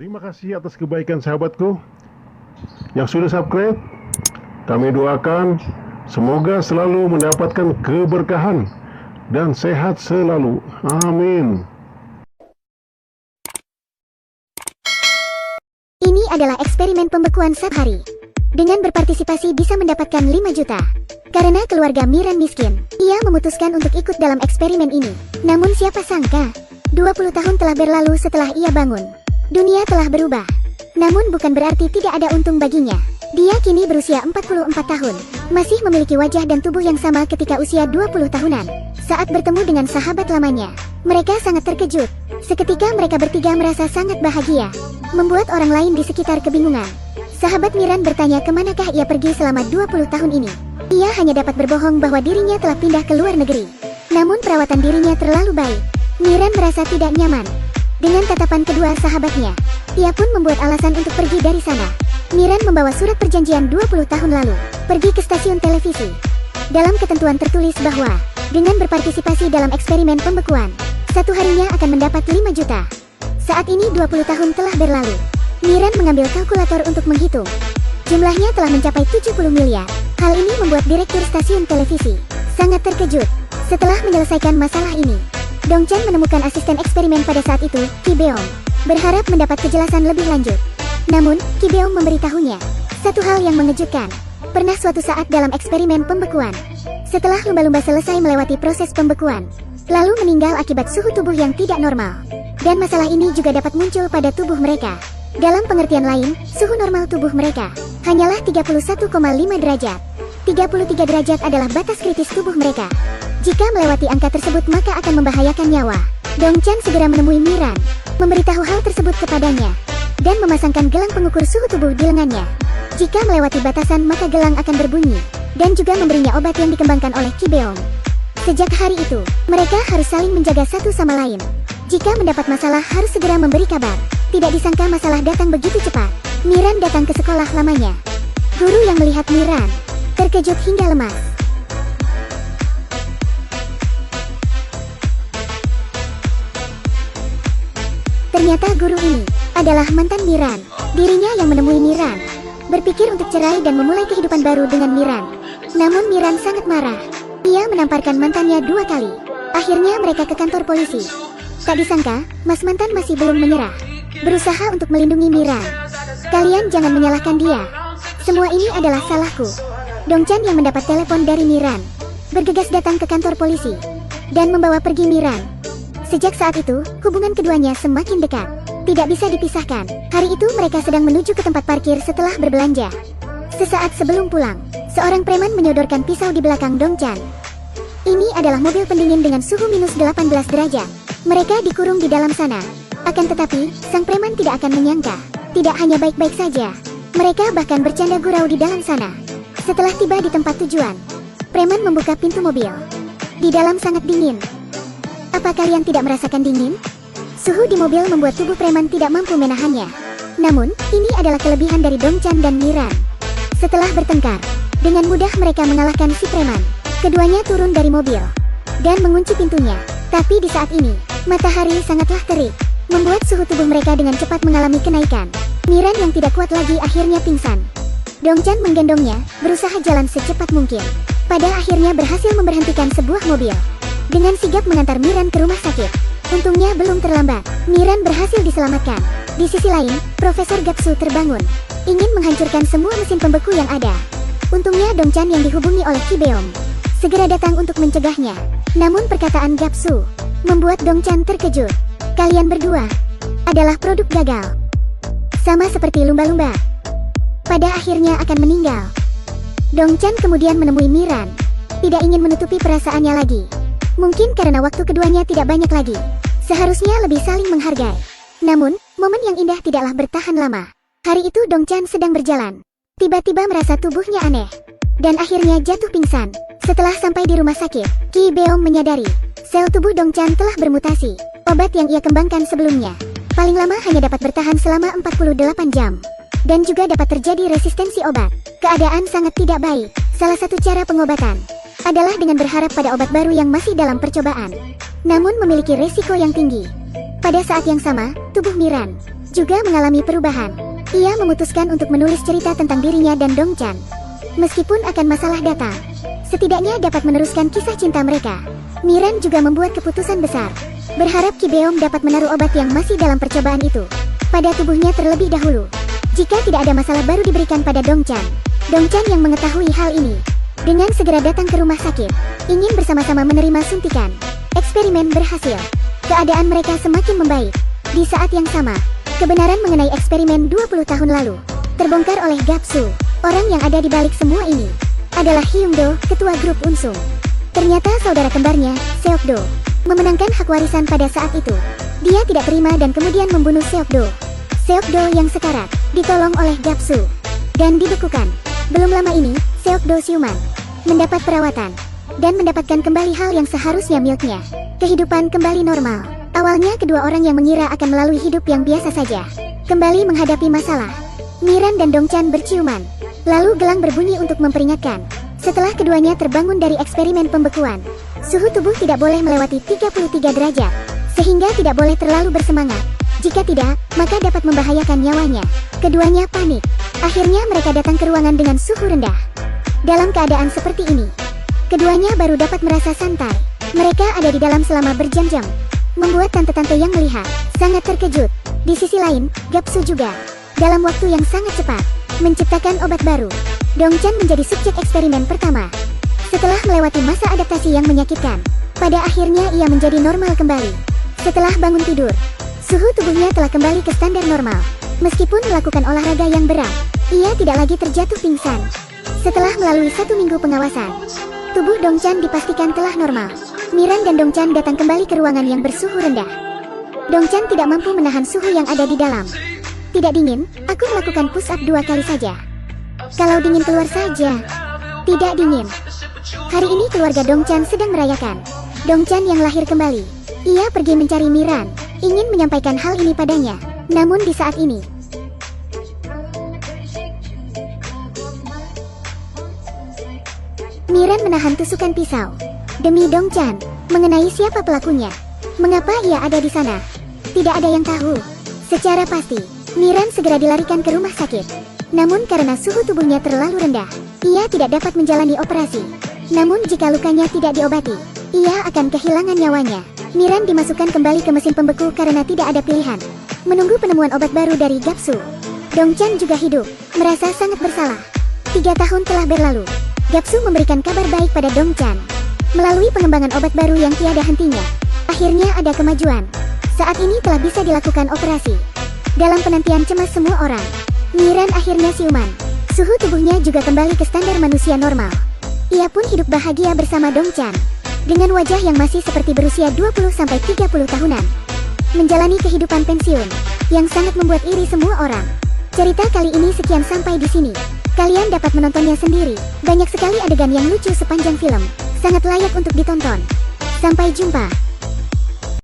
Terima kasih atas kebaikan sahabatku yang sudah subscribe. Kami doakan semoga selalu mendapatkan keberkahan dan sehat selalu. Amin. Ini adalah eksperimen pembekuan Sabhari. Dengan berpartisipasi bisa mendapatkan 5 juta. Karena keluarga Miran miskin, ia memutuskan untuk ikut dalam eksperimen ini. Namun siapa sangka, 20 tahun telah berlalu setelah ia bangun. Dunia telah berubah. Namun bukan berarti tidak ada untung baginya. Dia kini berusia 44 tahun, masih memiliki wajah dan tubuh yang sama ketika usia 20 tahunan. Saat bertemu dengan sahabat lamanya, mereka sangat terkejut. Seketika mereka bertiga merasa sangat bahagia, membuat orang lain di sekitar kebingungan. Sahabat Miran bertanya kemanakah ia pergi selama 20 tahun ini. Ia hanya dapat berbohong bahwa dirinya telah pindah ke luar negeri. Namun perawatan dirinya terlalu baik. Miran merasa tidak nyaman dengan tatapan kedua sahabatnya. Ia pun membuat alasan untuk pergi dari sana. Miran membawa surat perjanjian 20 tahun lalu, pergi ke stasiun televisi. Dalam ketentuan tertulis bahwa, dengan berpartisipasi dalam eksperimen pembekuan, satu harinya akan mendapat 5 juta. Saat ini 20 tahun telah berlalu. Miran mengambil kalkulator untuk menghitung. Jumlahnya telah mencapai 70 miliar. Hal ini membuat direktur stasiun televisi sangat terkejut. Setelah menyelesaikan masalah ini, Dongchan menemukan asisten eksperimen pada saat itu, Ki Beom, berharap mendapat kejelasan lebih lanjut. Namun, Ki Beom memberitahunya satu hal yang mengejutkan. Pernah suatu saat dalam eksperimen pembekuan, setelah lumba-lumba selesai melewati proses pembekuan, lalu meninggal akibat suhu tubuh yang tidak normal. Dan masalah ini juga dapat muncul pada tubuh mereka. Dalam pengertian lain, suhu normal tubuh mereka hanyalah 31,5 derajat. 33 derajat adalah batas kritis tubuh mereka. Jika melewati angka tersebut maka akan membahayakan nyawa. Dongchan segera menemui Miran, memberitahu hal tersebut kepadanya, dan memasangkan gelang pengukur suhu tubuh di lengannya. Jika melewati batasan maka gelang akan berbunyi, dan juga memberinya obat yang dikembangkan oleh Ki Beom. Sejak hari itu, mereka harus saling menjaga satu sama lain. Jika mendapat masalah harus segera memberi kabar. Tidak disangka masalah datang begitu cepat. Miran datang ke sekolah lamanya. Guru yang melihat Miran terkejut hingga lemas. Ternyata guru ini adalah mantan Miran. Dirinya yang menemui Miran, berpikir untuk cerai dan memulai kehidupan baru dengan Miran. Namun Miran sangat marah. Ia menamparkan mantannya 2 kali. Akhirnya mereka ke kantor polisi. Tak disangka, mas mantan masih belum menyerah, berusaha untuk melindungi Miran. Kalian jangan menyalahkan dia. Semua ini adalah salahku. Dongchan yang mendapat telepon dari Miran, bergegas datang ke kantor polisi, dan membawa pergi Miran. Sejak saat itu, hubungan keduanya semakin dekat. Tidak bisa dipisahkan. Hari itu mereka sedang menuju ke tempat parkir setelah berbelanja. Sesaat sebelum pulang, seorang preman menyodorkan pisau di belakang Dongchan. Ini adalah mobil pendingin dengan suhu minus 18 derajat. Mereka dikurung di dalam sana. Akan tetapi, sang preman tidak akan menyangka. Tidak hanya baik-baik saja. Mereka bahkan bercanda gurau di dalam sana. Setelah tiba di tempat tujuan, preman membuka pintu mobil. Di dalam sangat dingin. Apa kalian tidak merasakan dingin? Suhu di mobil membuat tubuh preman tidak mampu menahannya. Namun, ini adalah kelebihan dari Dongchan dan Miran. Setelah bertengkar, dengan mudah mereka mengalahkan si preman. Keduanya turun dari mobil dan mengunci pintunya. Tapi di saat ini, matahari sangatlah terik, membuat suhu tubuh mereka dengan cepat mengalami kenaikan. Miran yang tidak kuat lagi akhirnya pingsan. Dongchan menggendongnya, berusaha jalan secepat mungkin. Pada akhirnya berhasil memberhentikan sebuah mobil. Dengan sigap mengantar Miran ke rumah sakit. Untungnya belum terlambat. Miran berhasil diselamatkan. Di sisi lain, Profesor Gapsu terbangun, ingin menghancurkan semua mesin pembeku yang ada. Untungnya Dongchan yang dihubungi oleh Ki Beom segera datang untuk mencegahnya. Namun perkataan Gapsu membuat Dongchan terkejut. Kalian berdua adalah produk gagal. Sama seperti lumba-lumba. Pada akhirnya akan meninggal. Dongchan kemudian menemui Miran. Tidak ingin menutupi perasaannya lagi. Mungkin karena waktu keduanya tidak banyak lagi. Seharusnya lebih saling menghargai. Namun, momen yang indah tidaklah bertahan lama. Hari itu Dongchan sedang berjalan. Tiba-tiba merasa tubuhnya aneh. Dan akhirnya jatuh pingsan. Setelah sampai di rumah sakit, Ki Beom menyadari sel tubuh Dongchan telah bermutasi. Obat yang ia kembangkan sebelumnya paling lama hanya dapat bertahan selama 48 jam. Dan juga dapat terjadi resistensi obat. Keadaan sangat tidak baik. Salah satu cara pengobatan adalah dengan berharap pada obat baru yang masih dalam percobaan, namun memiliki resiko yang tinggi. Pada saat yang sama, tubuh Miran juga mengalami perubahan. Ia memutuskan untuk menulis cerita tentang dirinya dan Dongchan. Meskipun akan masalah datang, setidaknya dapat meneruskan kisah cinta mereka. Miran juga membuat keputusan besar, berharap Ki Beom dapat menaruh obat yang masih dalam percobaan itu pada tubuhnya terlebih dahulu. Jika tidak ada masalah baru diberikan pada Dongchan. Dongchan yang mengetahui hal ini, dengan segera datang ke rumah sakit, ingin bersama-sama menerima suntikan. Eksperimen berhasil. Keadaan mereka semakin membaik. Di saat yang sama, kebenaran mengenai eksperimen 20 tahun lalu terbongkar oleh Gapsu. Orang yang ada di balik semua ini adalah Hyungdo, ketua grup Unsung. Ternyata saudara kembarnya, Seokdo, memenangkan hak warisan pada saat itu. Dia tidak terima dan kemudian membunuh Seokdo. Seokdo yang sekarat, ditolong oleh Gapsu dan dibekukan. Belum lama ini, Seokdo siuman, mendapat perawatan, dan mendapatkan kembali hal yang seharusnya miliknya. Kehidupan kembali normal. Awalnya kedua orang yang mengira akan melalui hidup yang biasa saja, kembali menghadapi masalah. Miran dan Dongchan berciuman. Lalu gelang berbunyi untuk memperingatkan. Setelah keduanya terbangun dari eksperimen pembekuan, suhu tubuh tidak boleh melewati 33 derajat, sehingga tidak boleh terlalu bersemangat. Jika tidak, maka dapat membahayakan nyawanya. Keduanya panik. Akhirnya mereka datang ke ruangan dengan suhu rendah. Dalam keadaan seperti ini, keduanya baru dapat merasa santai. Mereka ada di dalam selama berjam-jam, membuat tante-tante yang melihat sangat terkejut. Di sisi lain, Gapsu juga, dalam waktu yang sangat cepat, menciptakan obat baru. Dongchan menjadi subjek eksperimen pertama. Setelah melewati masa adaptasi yang menyakitkan, pada akhirnya ia menjadi normal kembali. Setelah bangun tidur, suhu tubuhnya telah kembali ke standar normal. Meskipun melakukan olahraga yang berat, ia tidak lagi terjatuh pingsan. Setelah melalui 1 minggu pengawasan, tubuh Dongchan dipastikan telah normal. Miran dan Dongchan datang kembali ke ruangan yang bersuhu rendah. Dongchan tidak mampu menahan suhu yang ada di dalam. Tidak dingin, aku melakukan push up 2 kali saja. Kalau dingin keluar saja. Tidak dingin. Hari ini keluarga Dongchan sedang merayakan Dongchan yang lahir kembali. Ia pergi mencari Miran, ingin menyampaikan hal ini padanya. Namun di saat ini, Miran menahan tusukan pisau. Demi Dongchan, mengenai siapa pelakunya, mengapa ia ada di sana, tidak ada yang tahu. Secara pasti, Miran segera dilarikan ke rumah sakit. Namun karena suhu tubuhnya terlalu rendah, ia tidak dapat menjalani operasi. Namun jika lukanya tidak diobati, ia akan kehilangan nyawanya. Miran dimasukkan kembali ke mesin pembeku karena tidak ada pilihan. Menunggu penemuan obat baru dari Gapsu. Dongchan juga hidup, merasa sangat bersalah. 3 tahun telah berlalu. Gapsu memberikan kabar baik pada Dongchan. Melalui pengembangan obat baru yang tiada hentinya, akhirnya ada kemajuan. Saat ini telah bisa dilakukan operasi. Dalam penantian cemas semua orang, Miran akhirnya siuman. Suhu tubuhnya juga kembali ke standar manusia normal. Ia pun hidup bahagia bersama Dongchan, dengan wajah yang masih seperti berusia 20-30 tahunan. Menjalani kehidupan pensiun, yang sangat membuat iri semua orang. Cerita kali ini sekian sampai di sini. Kalian dapat menontonnya sendiri. Banyak sekali adegan yang lucu sepanjang film. Sangat layak untuk ditonton. Sampai jumpa.